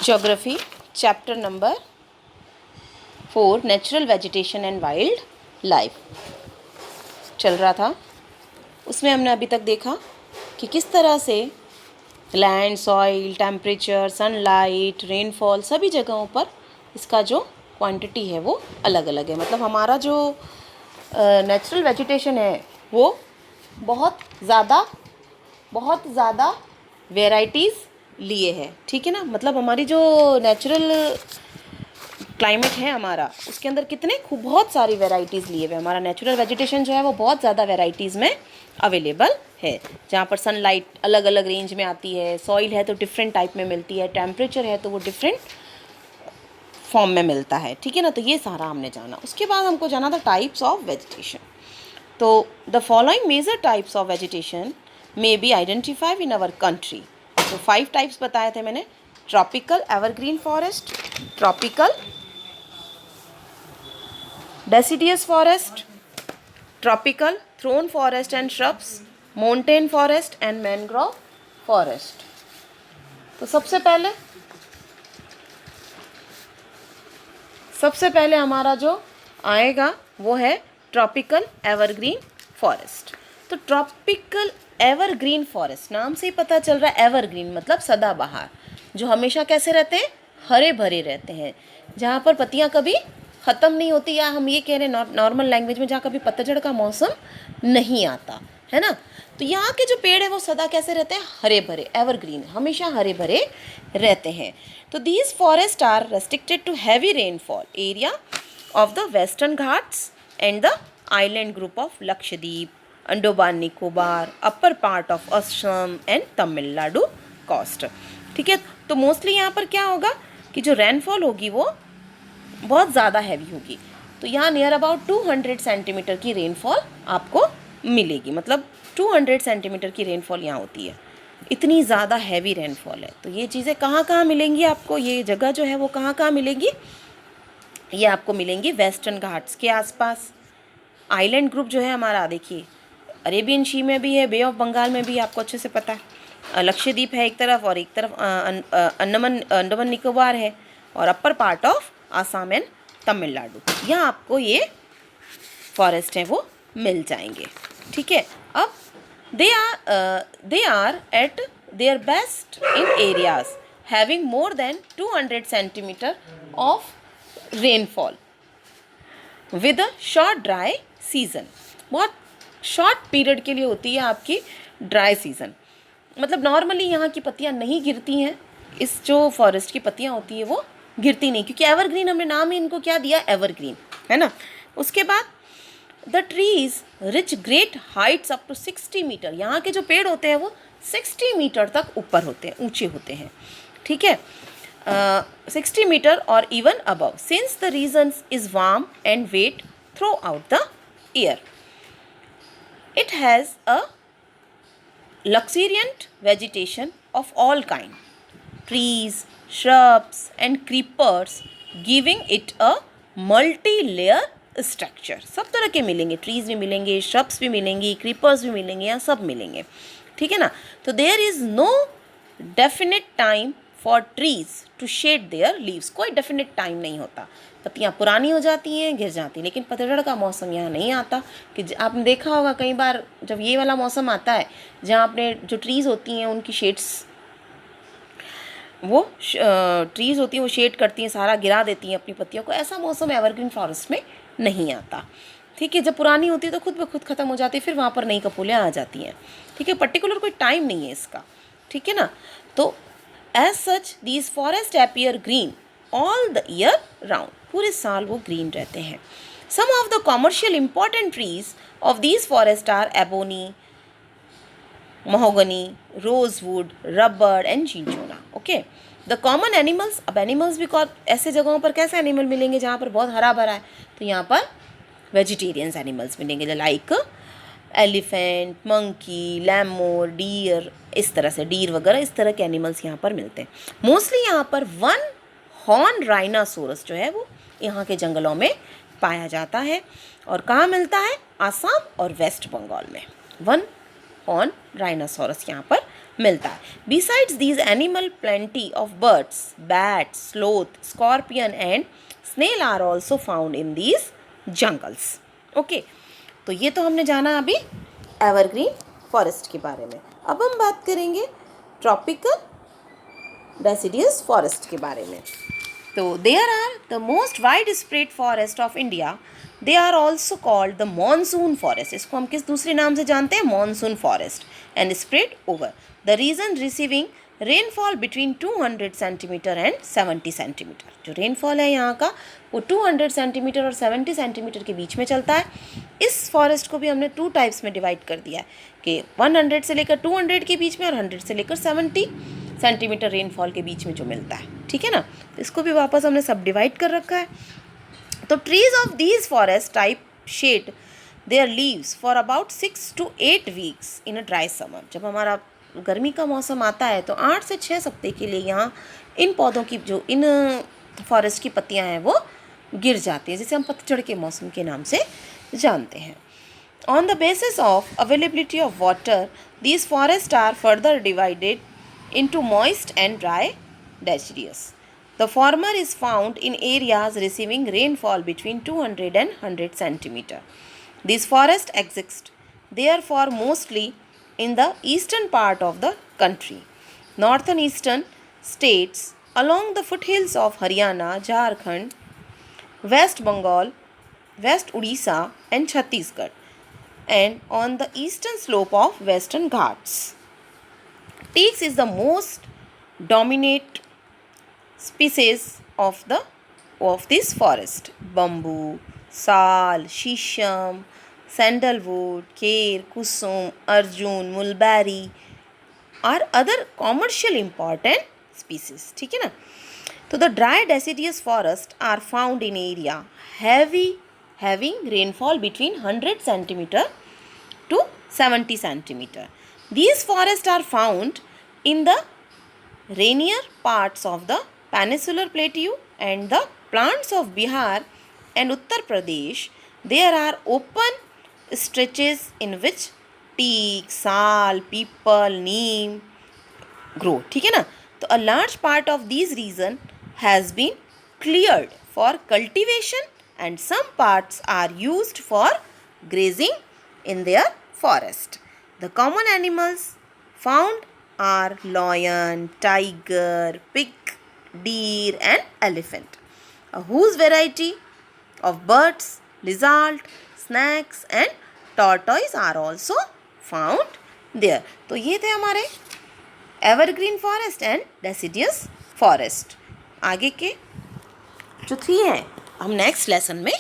Geography chapter number 4 natural vegetation and wild life चल रहा था। उसमें हमने अभी तक देखा कि किस तरह से land, soil, temperature, sunlight, rainfall सभी जगहों पर इसका जो क्वांटिटी है वो अलग अलग है। मतलब हमारा जो नेचुरल वेजिटेशन है वो बहुत ज़्यादा वेराइटीज़ लिए है, ठीक है ना। मतलब हमारी जो नेचुरल क्लाइमेट है हमारा, उसके अंदर कितने खूब बहुत सारी वेराइटीज़ लिए हुए। हमारा नेचुरल वेजिटेशन जो है वो बहुत ज़्यादा वेराइटीज़ में अवेलेबल है, जहाँ पर सनलाइट अलग अलग रेंज में आती है, सॉइल है तो डिफरेंट टाइप में मिलती है, टेम्परेचर है तो वो डिफरेंट फॉर्म में मिलता है, ठीक है ना। तो ये सारा हमने जाना। उसके बाद हमको जाना था टाइप्स ऑफ वेजिटेशन। तो the following major types of vegetation may be identified in our country. तो 5 टाइप्स बताए थे मैंने। Tropical evergreen forest, tropical deciduous forest, tropical thorn forest and shrubs, mountain forest and mangrove forest. तो सबसे पहले हमारा जो आएगा वो है ट्रॉपिकल एवरग्रीन फॉरेस्ट। तो ट्रॉपिकल एवरग्रीन फॉरेस्ट, नाम से ही पता चल रहा है एवरग्रीन मतलब सदाबहार, जो हमेशा कैसे रहते हैं, हरे भरे रहते हैं, जहाँ पर पत्तियाँ कभी ख़त्म नहीं होती, या हम ये कह रहे हैं नॉर्मल लैंग्वेज में, जहाँ कभी पतझड़ का मौसम नहीं आता है ना। तो यहाँ के जो पेड़ है वो सदा कैसे रहते हैं, हरे भरे, एवरग्रीन, हमेशा हरे भरे रहते हैं। तो these forest are restricted to heavy rainfall area of the western Ghats and the island group of Lakshadweep, Andaman Nicobar, upper part of Assam and Tamil Nadu coast, ठीक है। तो मोस्टली यहाँ पर क्या होगा कि जो रेनफॉल होगी वो बहुत ज़्यादा हैवी होगी। तो यहाँ नियर अबाउट 200 सेंटीमीटर की रेनफॉल आपको मिलेगी। मतलब 200 सेंटीमीटर की रेनफॉल यहाँ होती है, इतनी ज़्यादा हैवी रेनफॉल है। तो ये चीज़ें कहाँ मिलेंगी आपको, ये जगह जो है वो कहाँ मिलेंगी, ये आपको मिलेंगी वेस्टर्न घाट्स के आसपास। आइलैंड ग्रुप जो है हमारा, देखिए अरेबियन सी में भी है, बे ऑफ बंगाल में भी, आपको अच्छे से पता है। लक्षद्वीप है एक तरफ, और एक तरफ अंडमान निकोबार है, और अपर part of Assam and Tamil Nadu, यहाँ आपको ये फॉरेस्ट है वो मिल जाएंगे, ठीक है। अब they are at their best in areas having more than 200 centimetre of rainfall with a short dry season. बहुत शॉर्ट पीरियड के लिए होती है आपकी ड्राई सीजन। मतलब नॉर्मली यहाँ की पत्तियाँ नहीं गिरती हैं, इस जो फॉरेस्ट की पत्तियाँ होती है वो गिरती नहीं, क्योंकि एवरग्रीन, हमने नाम ही इनको क्या दिया, एवरग्रीन, है ना। उसके बाद the trees reach great heights up to 60 metre, यहाँ के जो पेड़ होते हैं वो 60 मीटर तक ऊपर होते हैं, ऊंचे होते हैं, ठीक है। 60 मीटर और even above, since the region is warm and wet throughout the year. It has a luxuriant vegetation of all kind, trees, shrubs and creepers, giving it a multi-layer structure। सब तरह के मिलेंगे, trees भी मिलेंगे, shrubs भी मिलेंगी, creepers भी मिलेंगे, यहाँ सब मिलेंगे, ठीक है ना। तो there is no definite time for trees to shed their leaves, कोई definite time नहीं होता। पत्तियाँ पुरानी हो जाती हैं, गिर जाती हैं, लेकिन पतझड़ का मौसम यहाँ नहीं आता। कि आपने देखा होगा कई बार जब ये वाला मौसम आता है, जहाँ आपने जो ट्रीज़ होती हैं उनकी शेड्स, वो ट्रीज़ होती हैं वो शेड करती हैं, सारा गिरा देती हैं अपनी पत्तियों को, ऐसा मौसम एवरग्रीन फॉरेस्ट में नहीं आता, ठीक है। जब पुरानी होती है तो खुद ब खुद ख़त्म हो जाती है, फिर वहाँ पर नई कपोलें आ जाती हैं, ठीक है। पर्टिकुलर कोई टाइम नहीं है इसका, ठीक है ना। तो as such these forest appear green all the year round, पूरे साल वो ग्रीन रहते हैं। Some of the commercial important trees of these forest are ebony, mahogany, rosewood, rubber and cinchona, okay. The common animals, अब animals भी ऐसे जगहों पर कैसे एनिमल मिलेंगे जहाँ पर बहुत हरा भरा है, तो यहाँ पर वेजिटेरियंस एनिमल्स मिलेंगे, लाइक एलिफेंट, मंकी, लैमोर, डीर, इस तरह से डीर वगैरह, इस तरह के एनिमल्स यहाँ पर मिलते हैं। मोस्टली यहाँ पर वन हॉर्न राइनासोरस जो है वो यहाँ के जंगलों में पाया जाता है। और कहाँ मिलता है, आसाम और वेस्ट बंगाल में वन हॉर्न राइनासोरस यहाँ पर मिलता है. Besides these animal plenty of birds, bats, sloth, scorpion and snail are also found in these jungles. Okay, तो ये तो हमने जाना अभी एवरग्रीन फॉरेस्ट के बारे में. अब हम बात करेंगे ट्रॉपिकल डेसिडियस फॉरेस्ट के बारे में. तो there are the most wide spread forest of India. They are also called the monsoon forest. इसको हम किस दूसरे नाम से जानते हैं? Monsoon forest. And spread over the region receiving rainfall between 200 centimetre and 70 centimetre. जो रेनफॉल है यहाँ का वो 200 सेंटीमीटर और 70 सेंटीमीटर के बीच में चलता है. इस फॉरेस्ट को भी हमने 2 टाइप्स में डिवाइड कर दिया है कि 100 से लेकर 200 के बीच में और 100 से लेकर 70 सेंटीमीटर रेनफॉल के बीच में जो मिलता है. ठीक है ना, तो इसको भी वापस हमने सब डिवाइड कर रखा है. तो trees of these forest type shade there leaves for about 6 to 8 weeks in a dry summer. जब हमारा गर्मी का मौसम आता है तो 8 से 6 हफ्ते के लिए यहाँ इन पौधों की जो इन फॉरेस्ट की पत्तियाँ हैं वो गिर जाती हैं, जिसे हम पतझड़ के मौसम के नाम से जानते हैं. On the basis of availability of water these forest are further divided into moist and dry deciduous. The former is found in areas receiving rainfall between 200 and 100 centimeter. These forests exist therefore mostly in the eastern part of the country. Northern eastern states along the foothills of Haryana, Jharkhand, West Bengal, West Odisha and Chhattisgarh, and on the eastern slope of Western Ghats. Teaks is the most dominant species of this forest. Bamboo, sal, shisham, sandalwood, care, kusum, arjun, mulberry are other commercial important species. ठीक है ना. तो the dry deciduous forests are found in area having rainfall between 100 centimeter to 70 centimeter. These forests are found in the rainier parts of the peninsular plateau and the plants of Bihar and Uttar Pradesh. There are open stretches in which teak, sal, peepal, neem grow. ठीक है ना. तो a large part of these region has been cleared for cultivation and some parts are used for grazing in their forest. The common animals found are lion, tiger, pig, deer and elephant. A whose variety of birds, lizard, snakes and tortoise are also found there. तो ये थे हमारे evergreen forest and deciduous forest. आगे के जो 3 हैं हम next lesson में